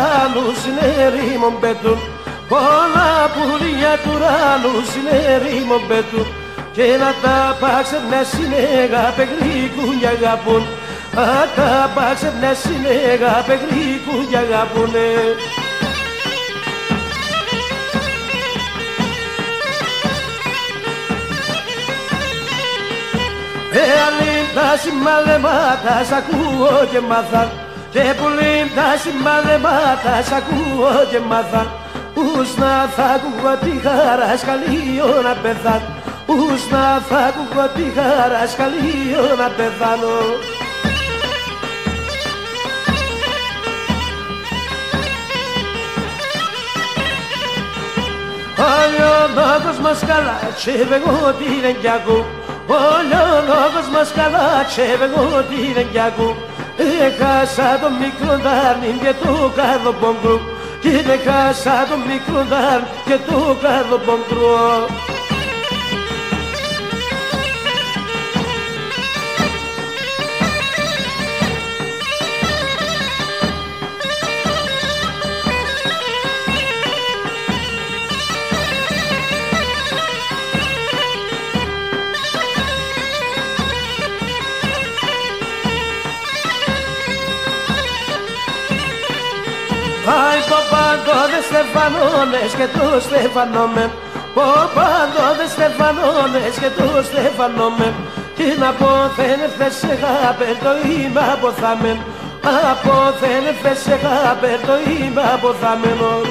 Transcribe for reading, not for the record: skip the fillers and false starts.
ουρανού συνερήμων πέτουν, πολλά πουλιά του ουρανού συνερήμων πέτουν, και να τα πάξευνα συνέγα πεγρίκουν κι αγαπούν, τα πάξευνα συνέγα πεγρίκουν κι αγαπούνε. Εάν τα σημαδεμάτα σ' ακούω και μάθα, και που λύνει τα σημαδεμάτα σ' ακούω και μάθα, ούς να θα ακούω τη χαρά σκαλείο να πεθάνω, ούς να θα ακούω τη χαρά σκαλείο να πεθάνω. Όλο ο λόγος μας καλά και εγώ τι δεν κι ακού, όλο ο λόγος μας καλά και εγώ τι δεν κι ακού. Έχασα το μικρό δάρνη και το κάδο πονκρού, και έχασα το μικρό δάρνη και το κάδο πονκρού. Άι ποπάντο δε στεφανώνες και το στεφανόμεν, ποπάντο δε στεφανώνες και το στεφανόμεν, τι να πω δεν ευθες σε χάπερ το είμαι αποθαμέν, από δεν ευθες σε χάπερ το είμαι αποθαμένον.